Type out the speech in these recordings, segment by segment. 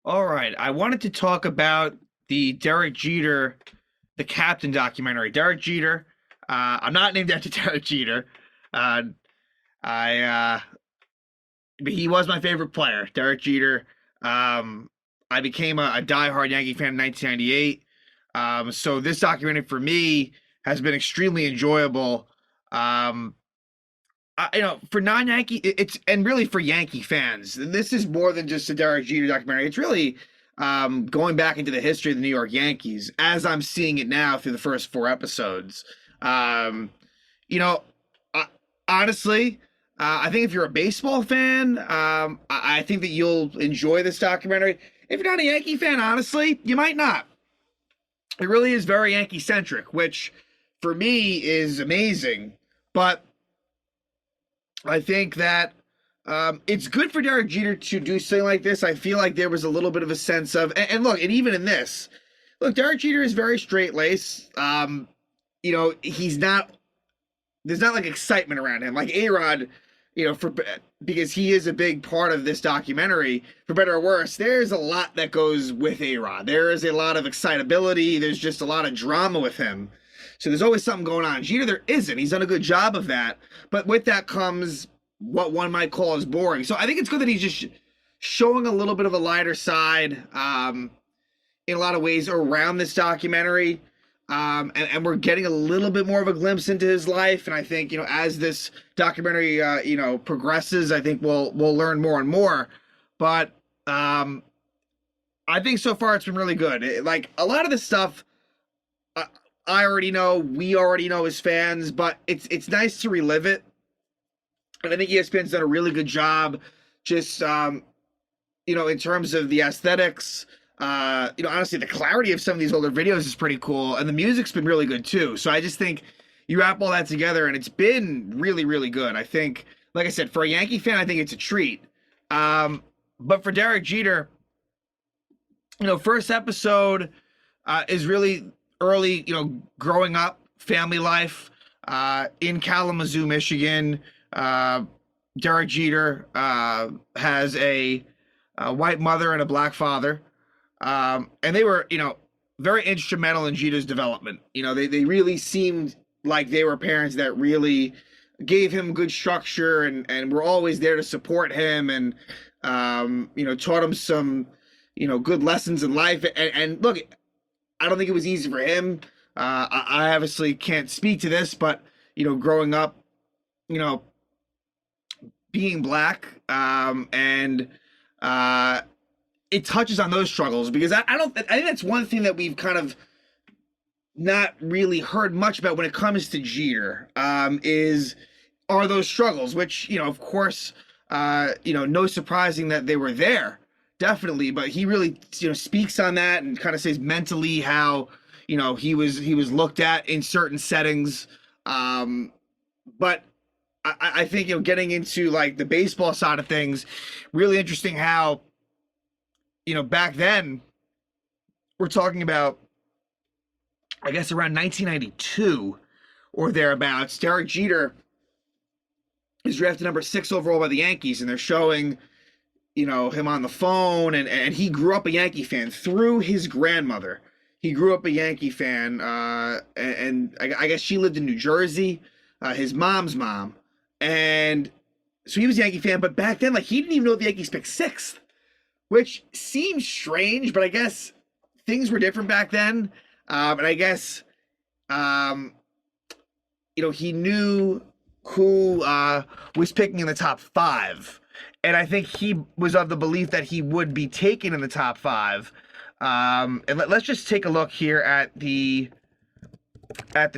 All right. I wanted to talk about the Derek Jeter, the Captain documentary. Derek Jeter. I'm not named after Derek Jeter. Uh, I but he was my favorite player, Derek Jeter. Um, I became a diehard Yankee fan in 1998. So this documentary for me has been extremely enjoyable. Um, for non-Yankee, it's and really for Yankee fans, this is more than just a Derek Jeter documentary. It's really going back into the history of the New York Yankees as I'm seeing it now through the first four episodes. Um, you know, I, honestly, I think if you're a baseball fan, I think that you'll enjoy this documentary. If you're not a Yankee fan, honestly, you might not. It really is very Yankee centric, which for me is amazing. But I think that it's good for Derek Jeter to do something like this. I feel like there was a little bit of a sense of, and look, and even in this, look, Derek Jeter is very straight laced. He's not. There's not like excitement around him, like A-Rod. Because he is a big part of this documentary, for better or worse. There's a lot that goes with A-Rod. There is a lot of excitability. There's just a lot of drama with him. So there's always something going on. Jeter, there isn't. He's done a good job of that. But with that comes what one might call as boring. So I think it's good that he's just showing a little bit of a lighter side in a lot of ways around this documentary. And we're getting a little bit more of a glimpse into his life. And I think, as this documentary, progresses, I think we'll learn more and more. But I think so far it's been really good. Like a lot of the stuff, I already know, we already know as fans, but it's nice to relive it. And I think ESPN's done a really good job just, in terms of the aesthetics. Honestly, the clarity of some of these older videos is pretty cool. And the music's been really good too. So I just think you wrap all that together and it's been really, really good. I think, like I said, for a Yankee fan, I think it's a treat. But for Derek Jeter, first episode is really early, growing up, family life in Kalamazoo, Michigan. Derek Jeter has a white mother and a black father. And they were, very instrumental in Jeter's development. They really seemed like they were parents that really gave him good structure and were always there to support him and, taught him some, good lessons in life. And look, I don't think it was easy for him. I obviously can't speak to this, but, growing up, being black, and it touches on those struggles because I think that's one thing that we've kind of not really heard much about when it comes to Jeter, are those struggles, which, of course, no surprising that they were there, definitely, but he really, speaks on that and kind of says mentally how, he was looked at in certain settings. But I think, getting into like the baseball side of things, really interesting how, back then we're talking about, I guess around 1992 or thereabouts, Derek Jeter is drafted number 6 overall by the Yankees, and they're showing, him on the phone, and he grew up a Yankee fan through his grandmother. He grew up a Yankee fan, and I guess she lived in New Jersey, his mom's mom, and so he was a Yankee fan. But back then, like, he didn't even know the Yankees picked 6th, which seems strange, but I guess things were different back then. And I guess, he knew who was picking in the top 5. And I think he was of the belief that he would be taken in the top 5. And let's just take a look here at the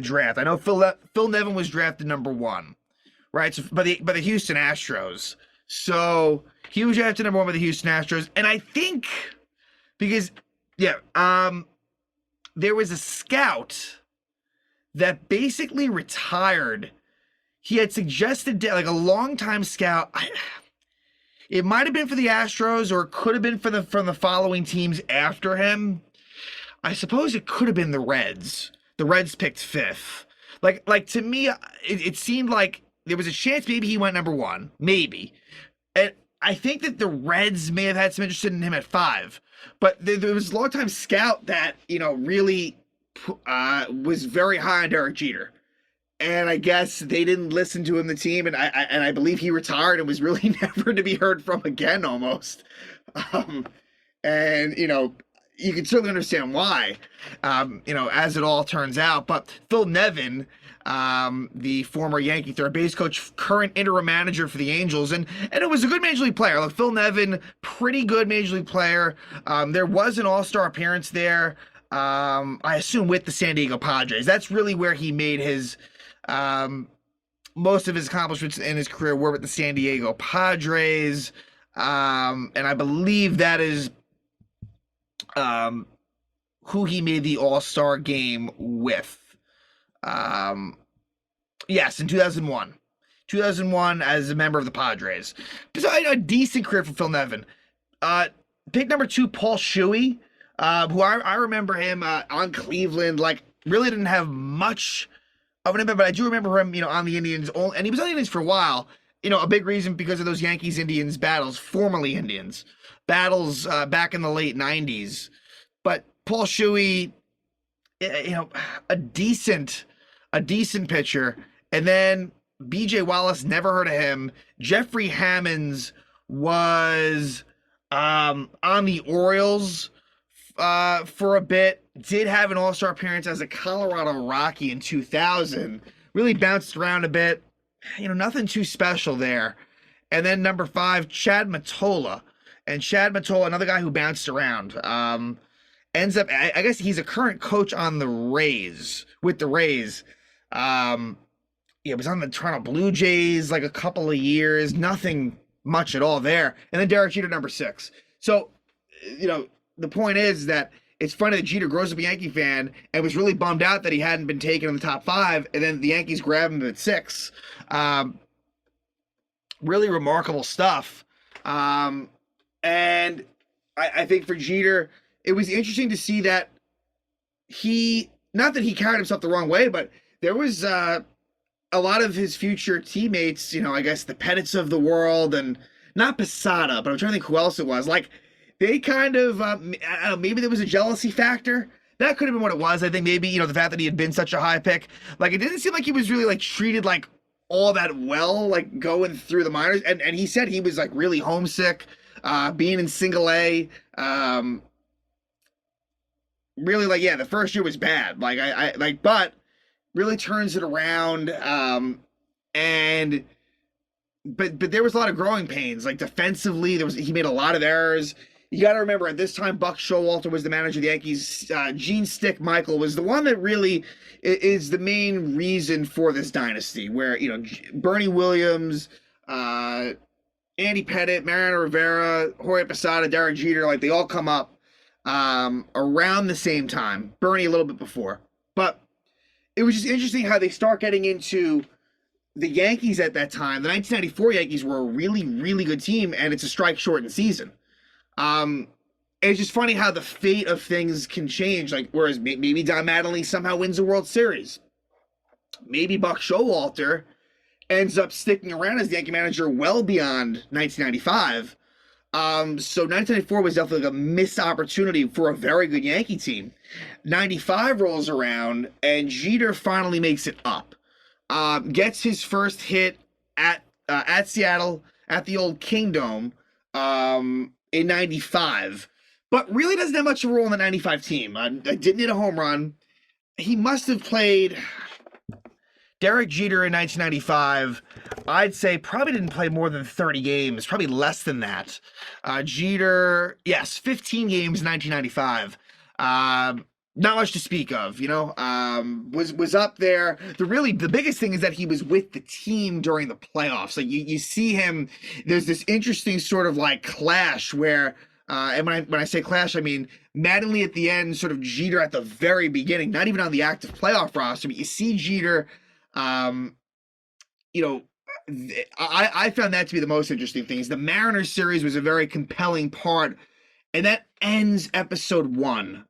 draft. I know Phil Nevin was drafted number 1, right? So by the Houston Astros. So he was drafted number 1 by the Houston Astros, and I think because there was a scout that basically retired. He had suggested, like, a longtime scout. It might have been for the Astros, or it could have been from the following teams after him. I suppose it could have been the Reds. The Reds picked 5th. Like to me, it seemed like there was a chance maybe he went number 1, maybe. And I think that the Reds may have had some interest in him at 5, but there was a longtime scout that really was very high on Derek Jeter, and I guess they didn't listen to him, the team, and I believe he retired and was really never to be heard from again, almost. And you can certainly understand why, as it all turns out. But Phil Nevin, the former Yankee third base coach, current interim manager for the Angels, and it was a good Major League player. Like Phil Nevin, pretty good Major League player. There was an All-Star appearance there, I assume with the San Diego Padres. That's really where he made his most of his accomplishments in his career were with the San Diego Padres. And I believe that is who he made the All-Star game with. Yes, in 2001. 2001 as a member of the Padres. So a decent career for Phil Nevin. Pick number 2, Paul Shuey, who I remember him on Cleveland. Like, really didn't have much of an impact, but I do remember him, on the Indians. And he was on the Indians for a while. A big reason because of those Yankees-Indians battles, formerly Indians, battles back in the late 90s. But Paul Shuey, a decent pitcher. And then B.J. Wallace, never heard of him. Jeffrey Hammonds was on the Orioles for a bit. Did have an All-Star appearance as a Colorado Rocky in 2000. Really bounced around a bit. Nothing too special there. And then number 5, Chad Mattola. And Chad Mattola, another guy who bounced around. Ends up, I guess he's a current coach on the Rays, with the Rays. Was on the Toronto Blue Jays like a couple of years. Nothing much at all there. And then Derek Jeter, number 6. So, the point is that it's funny that Jeter grows up a Yankee fan and was really bummed out that he hadn't been taken in the top 5, and then the Yankees grab him at 6. Really remarkable stuff. And I think for Jeter, it was interesting to see that not that he carried himself the wrong way, but there was a lot of his future teammates, I guess the Pettits of the world, and not Posada, but I'm trying to think who else it was. Like, they kind of, I don't know, maybe there was a jealousy factor. That could have been what it was. I think maybe, the fact that he had been such a high pick. Like, it didn't seem like he was really, like, treated, like, all that well, like, going through the minors. And he said he was, like, really homesick, being in single A. Really, like, yeah, the first year was bad. Like, but really turns it around. But there was a lot of growing pains. Like, defensively, he made a lot of errors. You got to remember, at this time, Buck Showalter was the manager of the Yankees. Gene Stick Michael was the one that really is the main reason for this dynasty, where, Bernie Williams, Andy Pettitte, Mariano Rivera, Jorge Posada, Derek Jeter, like, they all come up around the same time. Bernie a little bit before. But it was just interesting how they start getting into the Yankees at that time. The 1994 Yankees were a really, really good team, and it's a strike-shortened season. It's just funny how the fate of things can change. Like, whereas maybe Don Mattingly somehow wins the World Series. Maybe Buck Showalter ends up sticking around as the Yankee manager well beyond 1995. So 1994 was definitely a missed opportunity for a very good Yankee team. 95 rolls around, and Jeter finally makes it up. Gets his first hit at Seattle at the old Kingdome in 95, but really doesn't have much of a role in the 95 team. Didn't hit a home run. He must have played Derek Jeter in 1995. I'd say probably didn't play more than 30 games, probably less than that. Jeter, yes, 15 games in 1995. Not much to speak of, was up there. The biggest thing is that he was with the team during the playoffs. Like, you see him, there's this interesting sort of like clash where, and when I say clash, I mean Mattingly at the end, sort of Jeter at the very beginning, not even on the active playoff roster, but you see Jeter, I found that to be the most interesting thing. The Mariners series was a very compelling part. And that ends episode 1.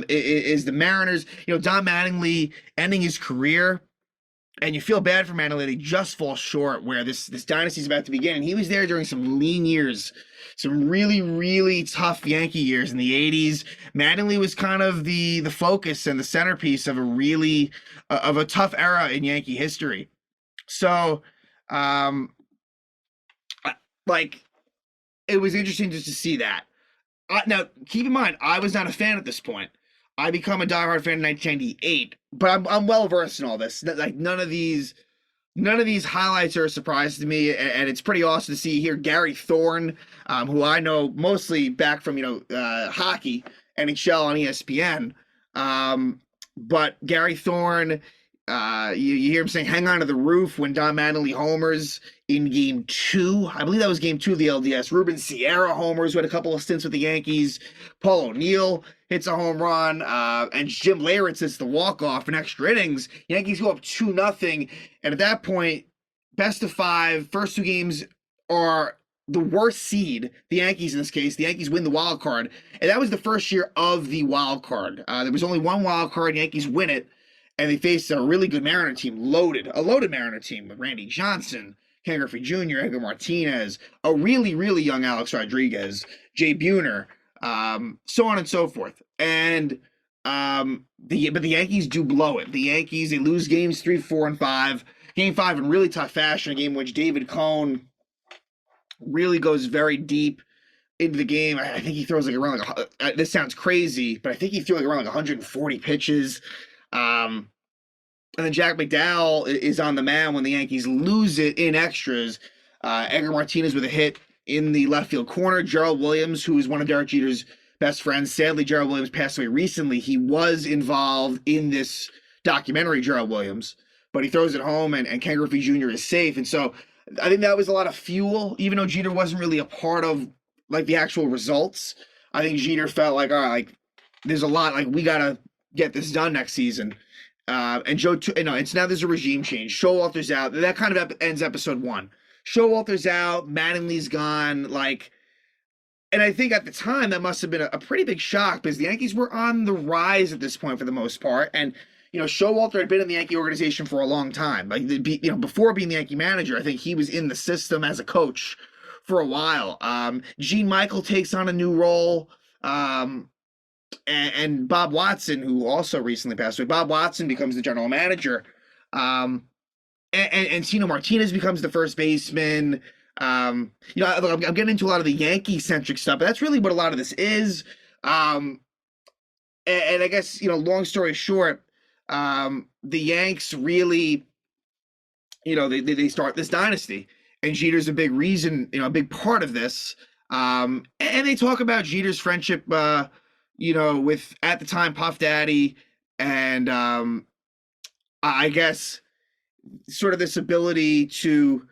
Is the Mariners, Don Mattingly ending his career. and you feel bad for Mattola. They just fall short where this dynasty is about to begin. And he was there during some lean years, some really, really tough Yankee years in the 80s. Mattingly was kind of the focus and the centerpiece of a tough era in Yankee history. So, like, it was interesting just to see that. Now, keep in mind, I was not a fan at this point. I become a diehard fan in 1998, but I'm well versed in all this. Like, none of these highlights are a surprise to me, and it's pretty awesome to see here Gary Thorne, who I know mostly back from hockey, NHL on ESPN. But Gary Thorne, you hear him saying "Hang on to the roof" when Don Mattingly homers in Game 2. I believe that was Game 2 of the LDS. Ruben Sierra homers, who had a couple of stints with the Yankees. Paul O'Neill hits a home run, and Jim Leyritz hits the walk-off in extra innings. Yankees go up 2-0, and at that point, best of 5, first 2 games are the worst seed, the Yankees in this case. The Yankees win the wild card, and that was the first year of the wild card. There was only one wild card, Yankees win it, and they faced a really good Mariner team, a loaded Mariner team with Randy Johnson, Ken Griffey Jr., Edgar Martinez, a really, really young Alex Rodriguez, Jay Buhner, so on and so forth. And but the Yankees do blow it. The Yankees, they lose games 3, 4, and 5. Game 5 in really tough fashion, a game in which David Cone really goes very deep into the game. I think he throws like around this sounds crazy, but I think he threw like around like 140 pitches. And then Jack McDowell is on the mound when the Yankees lose it in extras. Edgar Martinez with a hit in the left field corner. Gerald Williams, who is one of Derek Jeter's best friends. Sadly, Gerald Williams passed away recently. He was involved in this documentary, Gerald Williams, but he throws it home, and Ken Griffey Jr. is safe. And so I think that was a lot of fuel, even though Jeter wasn't really a part of like the actual results. I think Jeter felt like, all right, like there's a lot, like we got to get this done next season. And Joe, it's now there's a regime change. Showalter's out. That kind of ends episode 1. Showalter's out. Mattingly's gone. Like, and I think at the time that must have been a pretty big shock because the Yankees were on the rise at this point for the most part. And, Showalter had been in the Yankee organization for a long time. Like, before being the Yankee manager, I think he was in the system as a coach for a while. Gene Michael takes on a new role. And Bob Watson, who also recently passed away, Bob Watson becomes the general manager. And Tino Martinez becomes the first baseman. I'm getting into a lot of the Yankee-centric stuff, but that's really what a lot of this is. And I guess, long story short, the Yanks really, they start this dynasty. And Jeter's a big reason, a big part of this. And they talk about Jeter's friendship, with, at the time, Puff Daddy, and I guess sort of this ability to,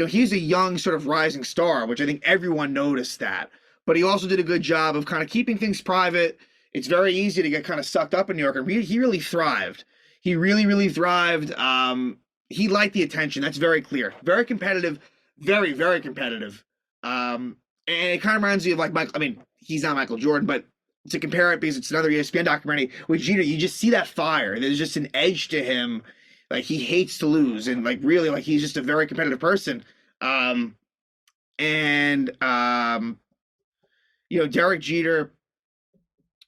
he's a young sort of rising star, which I think everyone noticed that. But he also did a good job of kind of keeping things private. It's very easy to get kind of sucked up in New York, and he really thrived. He really, really thrived. He liked the attention. That's very clear. Very competitive. Very, very competitive. And it kind of reminds me of like Michael. I mean, he's not Michael Jordan, but to compare it because it's another ESPN documentary with Jeter, you just see that fire. There's just an edge to him. Like, he hates to lose, and like really, like he's just a very competitive person. Derek Jeter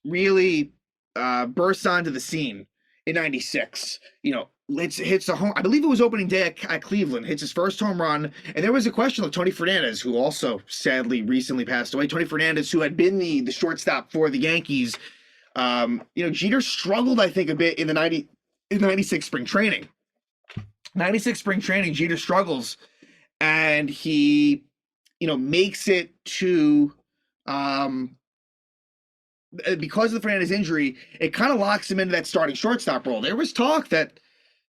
really bursts onto the scene in '96. Hits a home. I believe it was opening day at Cleveland. Hits his first home run, and there was a question of Tony Fernandez, who also sadly recently passed away. Tony Fernandez, who had been the shortstop for the Yankees. Jeter struggled, I think, a bit in the '96 spring training. '96 spring training, Jeter struggles, and he, makes it to. Because of the Fernandez injury, it kind of locks him into that starting shortstop role. There was talk that,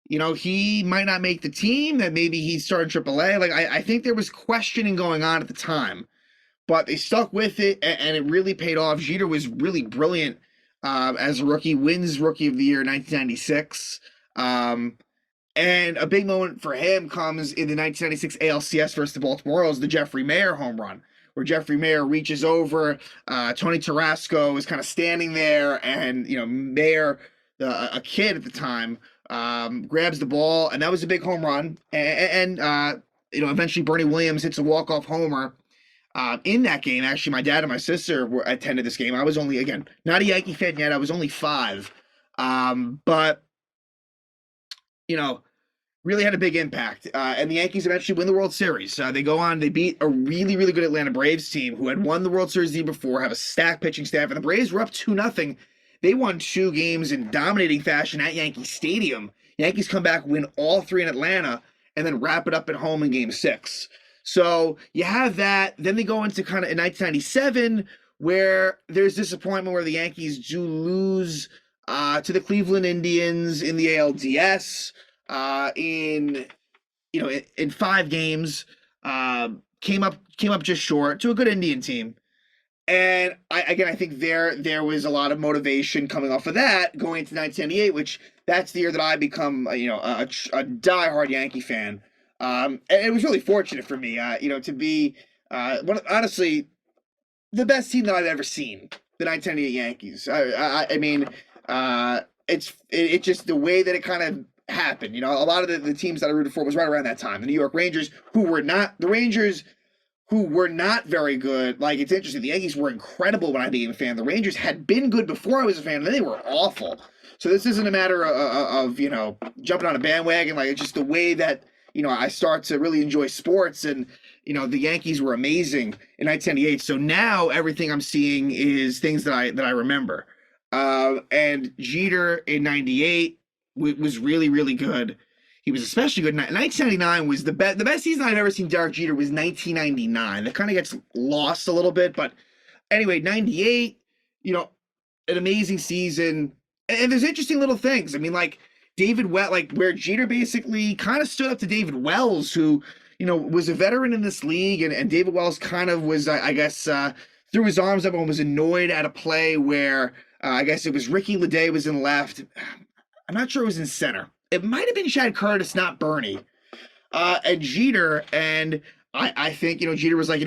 he might not make the team, that maybe he'd start in AAA. Like, I think there was questioning going on at the time, but they stuck with it, and it really paid off. Jeter was really brilliant as a rookie, wins Rookie of the Year in 1996. And a big moment for him comes in the 1996 ALCS versus the Baltimore Orioles, the Jeffrey Mayer home run, where Jeffrey Mayer reaches over, Tony Tarasco is kind of standing there, and, Mayer, a kid at the time, grabs the ball, and that was a big home run. And eventually Bernie Williams hits a walk-off homer in that game. Actually, my dad and my sister attended this game. I was only, again, not a Yankee fan yet. I was only 5. But, really had a big impact. And the Yankees eventually win the World Series. They go on, they beat a really, really good Atlanta Braves team who had won the World Series the year before, have a stacked pitching staff, and the Braves were up 2-0. They won 2 games in dominating fashion at Yankee Stadium. Yankees come back, win all 3 in Atlanta, and then wrap it up at home in Game 6. So you have that. Then they go into kind of in 1997, where there's disappointment where the Yankees do lose to the Cleveland Indians in the ALDS. In 5 games, came up just short to a good Indian team. And I think there was a lot of motivation coming off of that going into 1998, which that's the year that I become a diehard Yankee fan. And it was really fortunate for me, to be honestly the best team that I've ever seen, the 1998 Yankees. It's just the way that it kind of happened. A lot of the teams that I rooted for was right around that time. The New York Rangers, who were not very good. Like, it's interesting. The Yankees were incredible when I became a fan. The Rangers had been good before I was a fan, and then they were awful. So this isn't a matter of jumping on a bandwagon. Like, it's just the way that, I start to really enjoy sports, and, the Yankees were amazing in 1998. So now everything I'm seeing is things that I remember. And Jeter in 98 was really, really good. He was especially good. 1999 was the best season I've ever seen Derek Jeter was 1999. That kind of gets lost a little bit, but anyway, 98, an amazing season. And there's interesting little things. I mean, like David Wells, like where Jeter basically kind of stood up to David Wells, who, was a veteran in this league, and David Wells kind of was, I guess, threw his arms up and was annoyed at a play where I guess it was Ricky Leday was in left. I'm not sure it was in center. It might have been Chad Curtis, not Bernie. And Jeter, and I think, Jeter was like,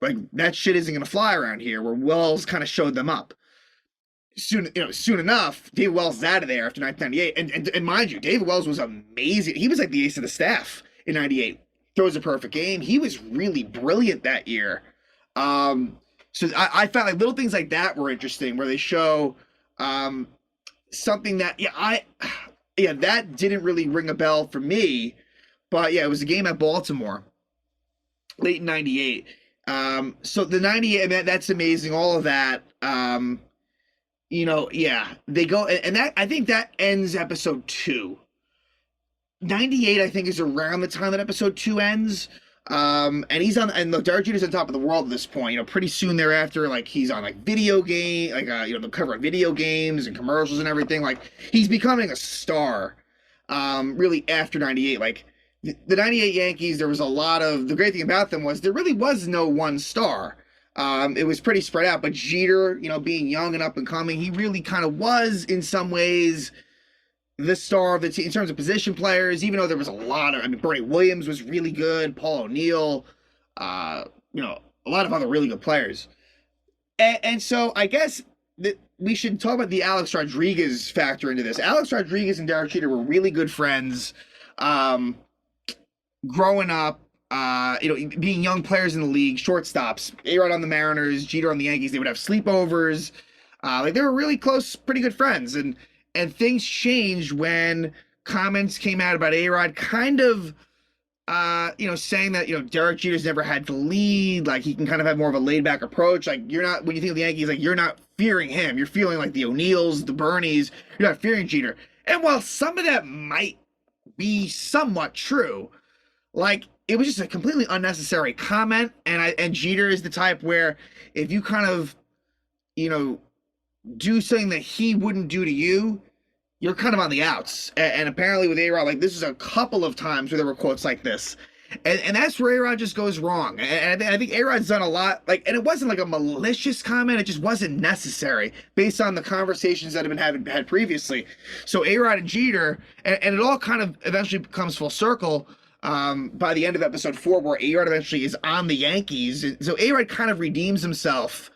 like that shit isn't going to fly around here, where Wells kind of showed them up. Soon enough, David Wells is out of there after 1998. And mind you, David Wells was amazing. He was like the ace of the staff in 98. Throws a perfect game. He was really brilliant that year. So I found like little things like that were interesting, where they show something that, that didn't really ring a bell for me. But yeah, it was a game at Baltimore, late in 98. So the 98, I mean, that's amazing, all of that. They go, and that, I think that ends episode 2. 98, I think, is around the time that episode 2 ends. And he's on, and look, Derek Jeter's on top of the world at this point. Pretty soon thereafter, like he's on like video game, like the cover of video games and commercials and everything. Like he's becoming a star. Really after 98, like the 98 Yankees, there was a lot of, the great thing about them was there really was no one star. It was pretty spread out, but Jeter, being young and up and coming, he really kind of was in some ways the star of the team in terms of position players, even though there was a lot of, Bernie Williams was really good, Paul O'Neill, a lot of other really good players. And so I guess that we should talk about the Alex Rodriguez factor into this. Alex Rodriguez and Derek Jeter were really good friends, growing up, being young players in the league, shortstops, A-Rod on the Mariners, Jeter on the Yankees. They would have sleepovers. They were really close, pretty good friends. And things changed when comments came out about A-Rod kind of, saying that, Derek Jeter's never had to lead. Like, he can kind of have more of a laid-back approach. Like, you're not, when you think of the Yankees, like, you're not fearing him. You're feeling like the O'Neills, the Bernies. You're not fearing Jeter. And while some of that might be somewhat true, like, it was just a completely unnecessary comment. And Jeter is the type where if you kind of, do something that he wouldn't do to you, you're kind of on the outs. And apparently with A-Rod, like, this is a couple of times where there were quotes like this. And that's where A-Rod just goes wrong. And I think A-Rod's done a lot, like, and it wasn't like a malicious comment, it just wasn't necessary based on the conversations that have been had previously. So A-Rod and Jeter, and it all kind of eventually comes full circle by the end of episode 4, where A-Rod eventually is on the Yankees. So A-Rod kind of redeems himself.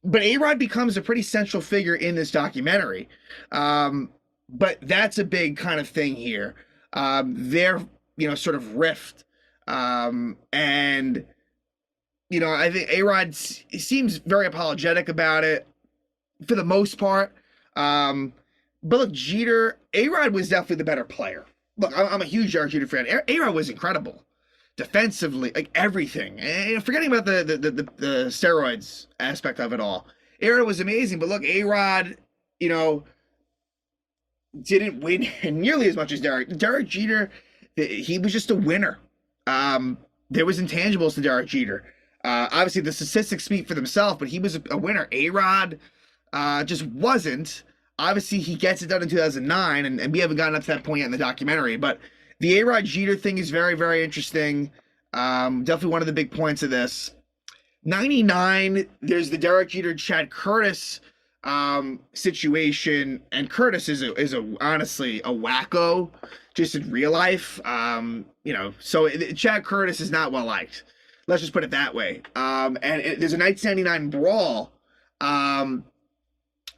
But A-Rod becomes a pretty central figure in this documentary. but that's a big kind of thing here. Their sort of rift, and I think A-Rod seems very apologetic about it for the most part. But look, Jeter, A-Rod was definitely the better player. Look, I'm a huge Derek Jeter fan. A-Rod was incredible defensively, like everything. And forgetting about the steroids aspect of it all. A-Rod was amazing, but look, A-Rod, didn't win nearly as much as Derek. Derek Jeter, he was just a winner. There was intangibles to Derek Jeter. Obviously, the statistics speak for themselves, but he was a winner. A-Rod just wasn't. Obviously, he gets it done in 2009, and we haven't gotten up to that point yet in the documentary. But the A-Rod Jeter thing is very, very interesting. Definitely one of the big points of this. 99, there's the Derek Jeter, Chad Curtis situation, and Curtis is honestly a wacko, just in real life. So Chad Curtis is not well liked. Let's just put it that way. There's a 1999 brawl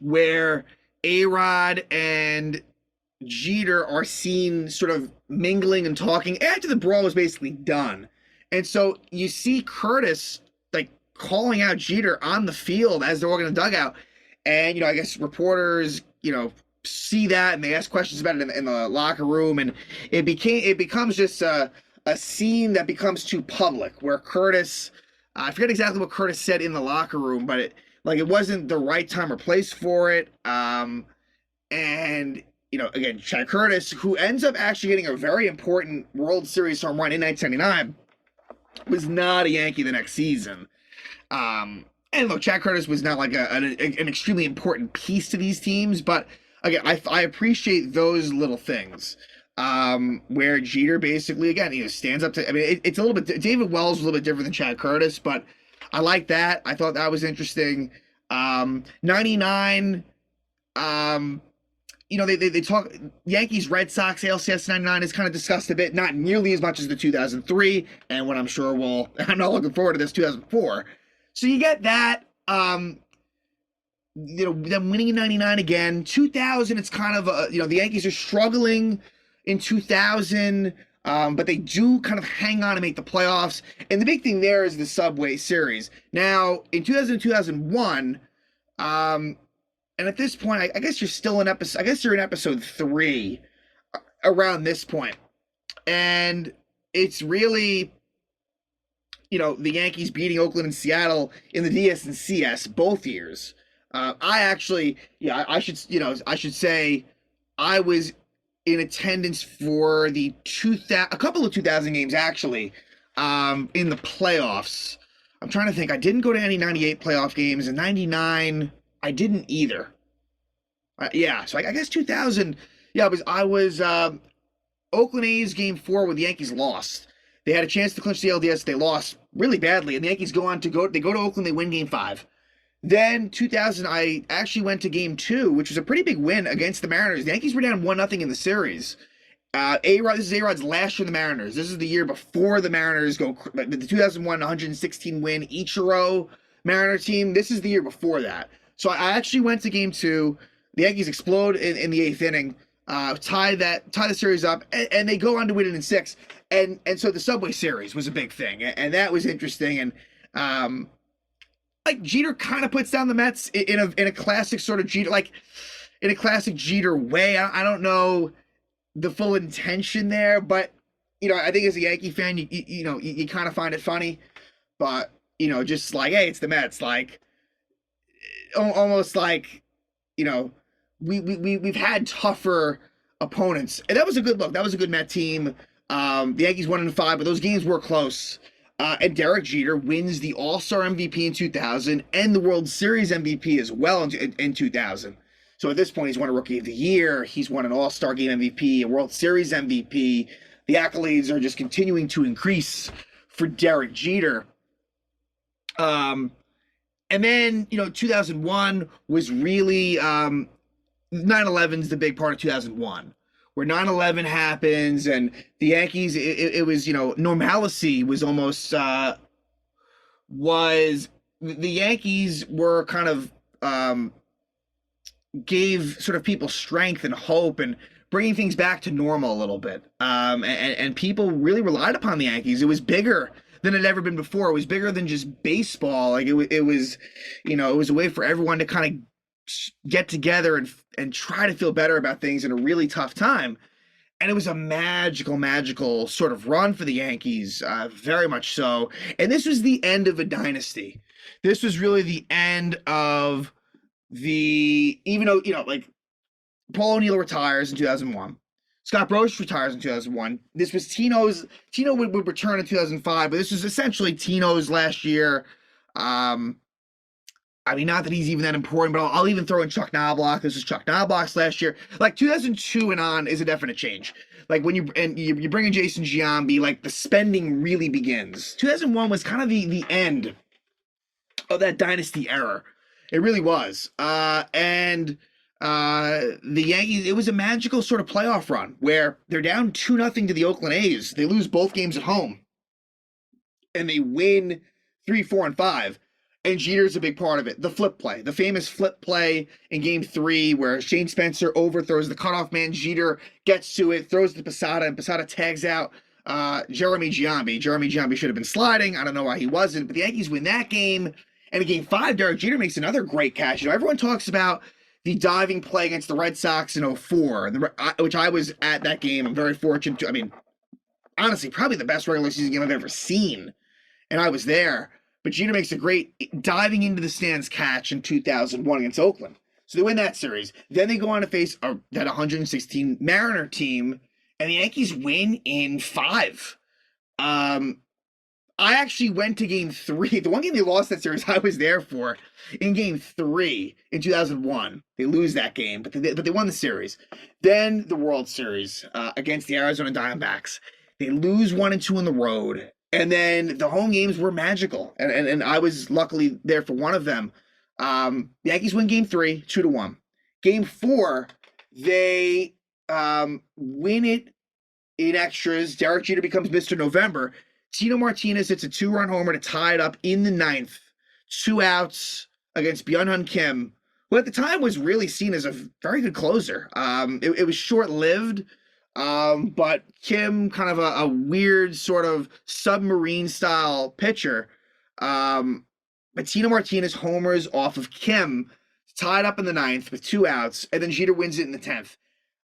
where A-Rod and Jeter are seen sort of mingling and talking after the brawl was basically done. And so you see Curtis like calling out Jeter on the field as they're walking in the dugout. And, I guess reporters, see that and they ask questions about it in the locker room. And it becomes just a scene that becomes too public where Curtis, I forget exactly what Curtis said in the locker room, but it wasn't the right time or place for it. And, again, Chad Curtis, who ends up actually getting a very important World Series home run in 1999, was not a Yankee the next season. And look, Chad Curtis was not like an extremely important piece to these teams, but again, I appreciate those little things. Where Jeter basically, again, stands up to, it's a little bit, David Wells was a little bit different than Chad Curtis, but I like that. I thought that was interesting. 99, they talk, Yankees, Red Sox, ALCS 99 is kind of discussed a bit, not nearly as much as the 2003, and what I'm not looking forward to this, 2004. So you get that, them winning in 99 again. 2000, it's kind of, the Yankees are struggling in 2000, but they do kind of hang on and make the playoffs. And the big thing there is the Subway Series. Now, in 2000 and 2001, and at this point, I guess you're still in episode 3 around this point. And it's really, the Yankees beating Oakland and Seattle in the DS and CS both years. I should say I was in attendance for a couple of 2000 games actually, in the playoffs. I'm trying to think. I didn't go to any 98 playoff games, and 99 I didn't either. So I guess 2000. Yeah, I was Oakland A's game 4 where the Yankees lost. They had a chance to clinch the LDS. They lost really badly, and the Yankees go to Oakland. They win game 5. Then 2000, I actually went to game 2, which was a pretty big win against the Mariners. The Yankees were down 1-0 in the series. This is A-Rod's last year in the Mariners. This is the year before the Mariners go, the 2001 116 win Ichiro Mariner team. This is the year before that. So I actually went to game 2. The Yankees explode in the 8th inning, tie the series up, and they go on to win it in 6. And so the Subway Series was a big thing, and that was interesting. And Jeter kind of puts down the Mets in a classic sort of Jeter, in a classic Jeter way. I don't know the full intention there, but I think as a Yankee fan, you kind of find it funny, but just like, hey, it's the Mets, almost like we've had tougher opponents, and that was a good look. That was a good Met team. The Yankees won in 5, but those games were close. And Derek Jeter wins the All-Star MVP in 2000 and the World Series MVP as well in 2000. So at this point, he's won a Rookie of the Year. He's won an All-Star Game MVP, a World Series MVP. The accolades are just continuing to increase for Derek Jeter. And then, 2001 was really 9/11 is the big part of 2001. Where 9/11 happens and the Yankees, it was, normalcy was almost, the Yankees were kind of, gave sort of people strength and hope and bringing things back to normal a little bit. And people really relied upon the Yankees. It was bigger than it had ever been before. It was bigger than just baseball. Like it was, it was a way for everyone to kind of get together and try to feel better about things in a really tough time. And it was a magical sort of run for the Yankees, very much so. And this was the end of a dynasty. This was really the end of even though, like Paul O'Neill retires in 2001. Scott Brosius retires in 2001. This was Tino would return in 2005, but this was essentially Tino's last year. Not that he's even that important, but I'll even throw in Chuck Knobloch. This is Chuck Knobloch's last year. Like 2002 and on is a definite change. Like when you bring in Jason Giambi, like the spending really begins. 2001 was kind of the end of that dynasty era. It really was. The Yankees, it was a magical sort of playoff run where they're down 2-0 to the Oakland A's. They lose both games at home. And they win 3, 4, and 5. And Jeter's a big part of it. The flip play, the famous flip play in Game 3 where Shane Spencer overthrows the cutoff man. Jeter gets to it, throws to Posada, and Posada tags out Jeremy Giambi. Jeremy Giambi should have been sliding. I don't know why he wasn't. But the Yankees win that game. And in Game 5, Derek Jeter makes another great catch. Everyone talks about the diving play against the Red Sox in 2004, which I was at that game. I'm very fortunate to. Honestly, probably the best regular season game I've ever seen. And I was there. But Jeter makes a great diving into the stands catch in 2001 against Oakland. So they win that series. Then they go on to face that 116 Mariner team, and the Yankees win in 5. I actually went to Game 3. The one game they lost that series, I was there for. In Game 3 in 2001, they lose that game, but they won the series. Then the World Series against the Arizona Diamondbacks. They lose 1 and 2 on the road. And then the home games were magical, and I was luckily there for one of them. The Yankees win Game 3, 2-1. Game 4, they win it in extras. Derek Jeter becomes Mr. November. Tino Martinez hits a 2-run homer to tie it up in the 9th. 2 outs against Byung-Hyun Kim, who at the time was really seen as a very good closer. It was short-lived. But Kim, kind of a weird sort of submarine style pitcher. But Tino Martinez homers off of Kim, tied up in the 9th with 2 outs, and then Jeter wins it in the 10th.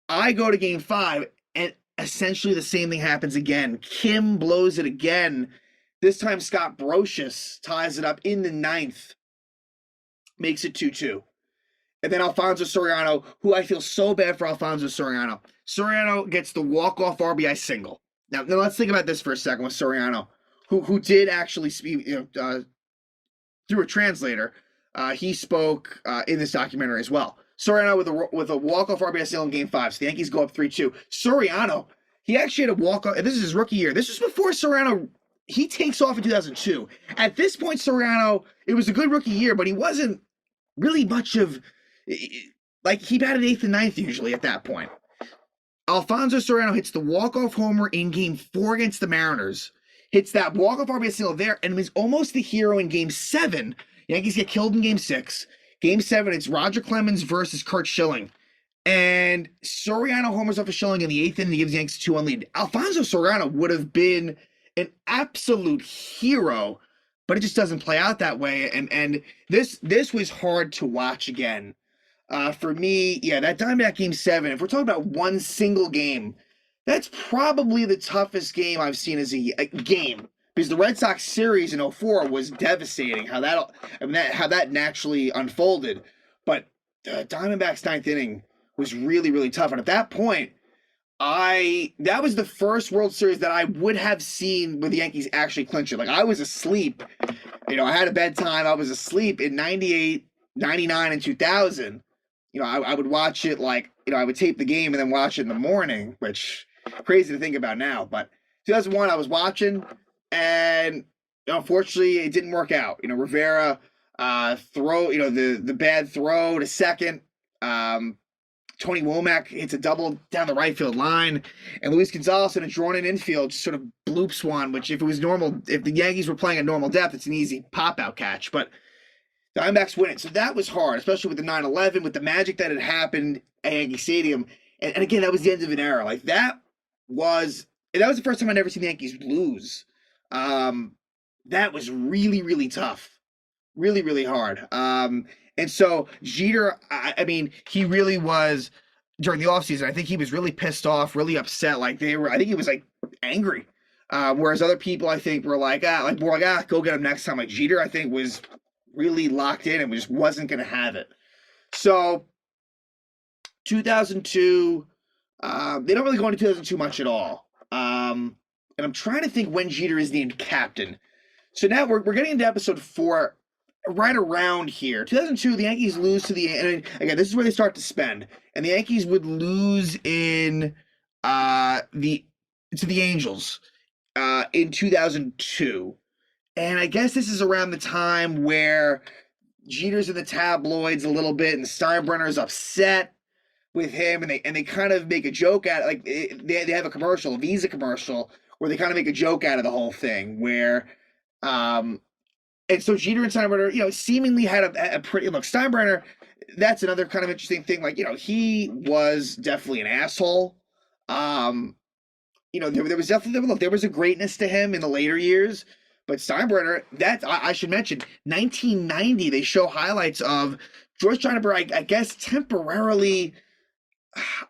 I go to Game 5, and essentially the same thing happens again. Kim blows it again. This time Scott Brosius ties it up in the 9th, makes it 2-2. And then Alfonso Soriano, who I feel so bad for Alfonso Soriano. Soriano gets the walk-off RBI single. Now let's think about this for a second with Soriano, who did actually speak, through a translator. He spoke in this documentary as well. Soriano with a walk-off RBI single in Game 5. So the Yankees go up 3-2. Soriano, he actually had a walk-off. This is his rookie year. This was before Soriano. He takes off in 2002. At this point, Soriano, it was a good rookie year, but he wasn't really much of. Like, he batted 8th and 9th usually at that point. Alfonso Soriano hits the walk-off homer in Game 4 against the Mariners. Hits that walk-off RBI single there, and was almost the hero in Game 7. Yankees get killed in Game 6. Game 7, it's Roger Clemens versus Curt Schilling. And Soriano homers off of Schilling in the 8th inning, gives the Yankees a 2-1 lead. Alfonso Soriano would have been an absolute hero, but it just doesn't play out that way. And this was hard to watch again. For me, that Diamondback Game 7, if we're talking about one single game, that's probably the toughest game I've seen as a game. Because the Red Sox series in 2004 was devastating, how that naturally unfolded. But Diamondback's 9th inning was really, really tough. And at that point, that was the first World Series that I would have seen where the Yankees actually clinched it. Like, I was asleep. I had a bedtime. I was asleep in 98, 99, and 2000. I would watch it I would tape the game and then watch it in the morning, which crazy to think about now. But 2001, I was watching, and unfortunately, it didn't work out. Rivera throw, the bad throw to second. Tony Womack hits a double down the right field line, and Luis Gonzalez in a drawn-in infield just sort of bloops one, which if the Yankees were playing at normal depth, it's an easy pop-out catch. But Diamondbacks win it. So that was hard, especially with the 9/11, with the magic that had happened at Yankee Stadium. And again, that was the end of an era. Like that was the first time I'd ever seen the Yankees lose. That was really, really tough. Really, really hard. And so Jeter, I mean, he really was during the offseason. I think he was really pissed off, really upset. Like I think he was like angry. Whereas other people, I think, were like, go get him next time. Like Jeter, I think, was really locked in and just wasn't going to have it. So 2002, they don't really go into 2002 much at all. And I'm trying to think when Jeter is named captain. So now we're getting into episode 4, right around here. 2002, the Yankees lose to and again, this is where they start to spend. And the Yankees would lose to the Angels in 2002. And I guess this is around the time where Jeter's in the tabloids a little bit, and Steinbrenner's upset with him, and they kind of make a joke at it. Like they have a commercial, a Visa commercial, where they kind of make a joke out of the whole thing. Where, and so Jeter and Steinbrenner, seemingly had a pretty look. Steinbrenner, that's another kind of interesting thing. Like, he was definitely an asshole. There was definitely there was a greatness to him in the later years. But Steinbrenner, I should mention, 1990, they show highlights of George Steinbrenner, I guess, temporarily.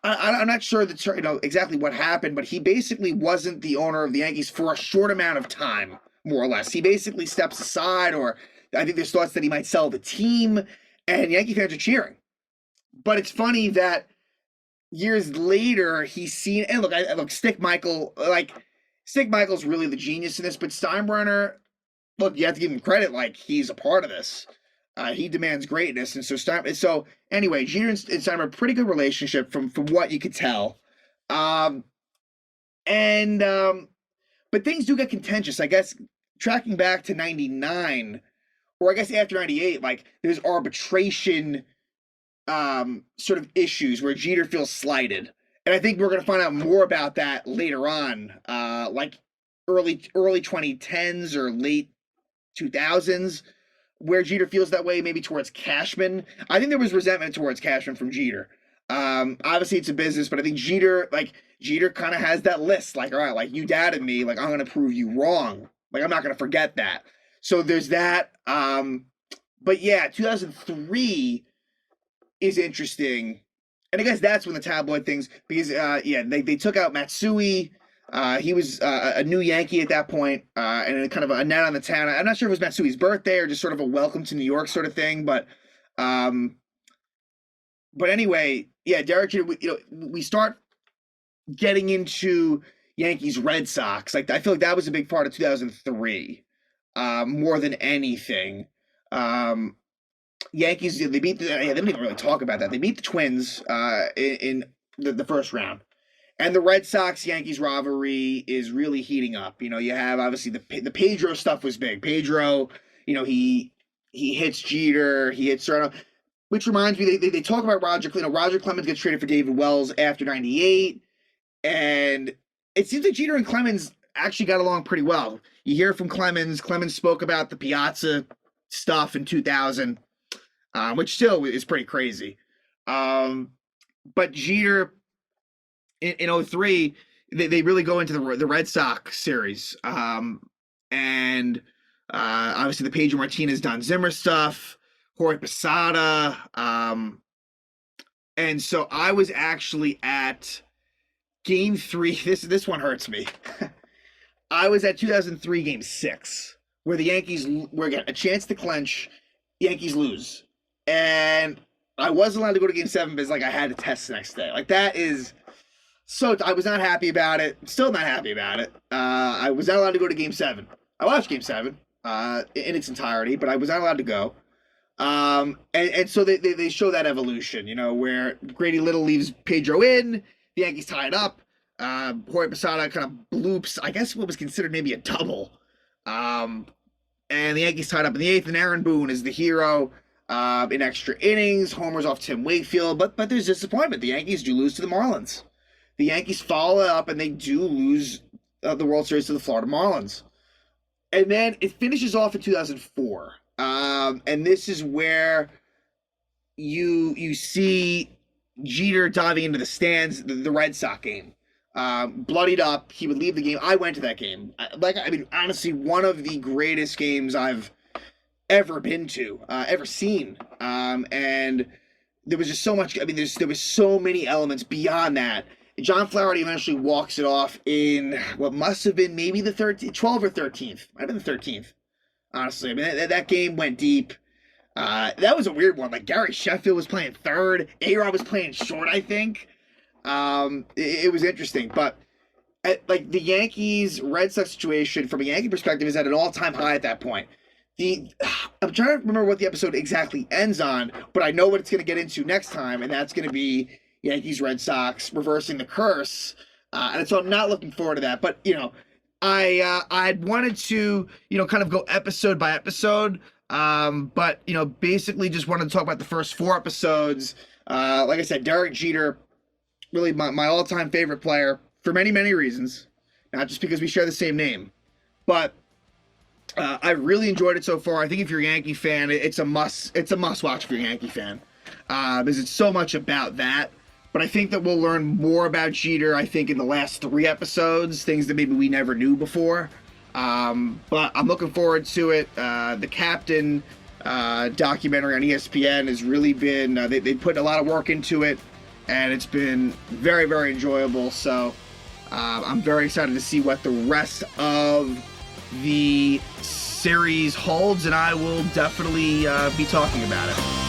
I'm not sure exactly what happened, but he basically wasn't the owner of the Yankees for a short amount of time, more or less. He basically steps aside, or I think there's thoughts that he might sell the team, and Yankee fans are cheering. But it's funny that years later, he's seen, and look, Stick Michael's really the genius in this, but Steinbrenner, look, you have to give him credit, like, he's a part of this. He demands greatness, and so anyway, Jeter and Steinbrenner, pretty good relationship from what you could tell. But things do get contentious, I guess, tracking back to 99, or I guess after 98, like, there's arbitration sort of issues where Jeter feels slighted. And I think we're going to find out more about that later on, like early 2010s or late 2000s, where Jeter feels that way, maybe towards Cashman. I think there was resentment towards Cashman from Jeter. Obviously, it's a business, but I think Jeter kind of has that list. Like, all right, like, you doubted me, like, I'm going to prove you wrong. Like, I'm not going to forget that. So there's that. But yeah, 2003 is interesting. And I guess that's when the tabloid things, because, they took out Matsui. He was a new Yankee at that point, and kind of a net on the town. I'm not sure if it was Matsui's birthday or just sort of a welcome to New York sort of thing, but anyway, yeah, Derek Jeter, we start getting into Yankees Red Sox. Like, I feel like that was a big part of 2003, more than anything. Yankees, they beat they didn't even really talk about that. They beat the Twins in the first round. And the Red Sox-Yankees rivalry is really heating up. You have, obviously, the Pedro stuff was big. Pedro, he hits Jeter, he hits Serrano. Which reminds me, they talk about Roger Clemens. Roger Clemens gets traded for David Wells after 98. And it seems like Jeter and Clemens actually got along pretty well. You hear from Clemens. Clemens spoke about the Piazza stuff in 2000. Which still is pretty crazy. But Jeter, in 03, they really go into the Red Sox series. And obviously the Pedro Martinez, Don Zimmer stuff, Jorge Posada. And so I was actually at Game 3. This one hurts me. I was at 2003 Game 6, where the Yankees were getting a chance to clinch. Yankees lose. And I wasn't allowed to go to Game 7 because, like, I had a test the next day. Like, that is so... I was not happy about it. Still not happy about it. I was not allowed to go to Game 7. I watched Game 7 in its entirety, but I was not allowed to go. And so they show that evolution, where Grady Little leaves Pedro in, the Yankees tie it up. Jorge Posada kind of bloops, I guess what was considered maybe a double. And the Yankees tied up in the 8th, and Aaron Boone is the hero. In extra innings, homers off Tim Wakefield, but there's disappointment. The Yankees do lose to the Marlins. The Yankees follow up, and they do lose the World Series to the Florida Marlins. And then it finishes off in 2004. And this is where you see Jeter diving into the stands, the Red Sox game. Bloodied up, he would leave the game. I went to that game. Honestly, one of the greatest games I've ever been to, ever seen. And there was just so much. There was so many elements beyond that. John Flaherty eventually walks it off in what must have been maybe the 12th or 13th. Might have been the 13th. Honestly, that game went deep. That was a weird one. Like Gary Sheffield was playing third, A-Rod was playing short, I think. It was interesting, but like the Yankees Red Sox situation from a Yankee perspective is at an all-time high at that point. I'm trying to remember what the episode exactly ends on, but I know what it's going to get into next time, and that's going to be Yankees Red Sox reversing the curse. And so I'm not looking forward to that. But I wanted to kind of go episode by episode. But basically just wanted to talk about the first 4 episodes. Like I said, Derek Jeter, really my all-time favorite player for many, many reasons. Not just because we share the same name, but I really enjoyed it so far. I think if you're a Yankee fan, it's a must watch if you're a Yankee fan, because it's so much about that. But I think that we'll learn more about Jeter, I think, in the last 3 episodes, things that maybe we never knew before. But I'm looking forward to it. The Captain documentary on ESPN has really been, they put a lot of work into it, and it's been very, very enjoyable. So I'm very excited to see what the rest of the series holds, and I will definitely be talking about it.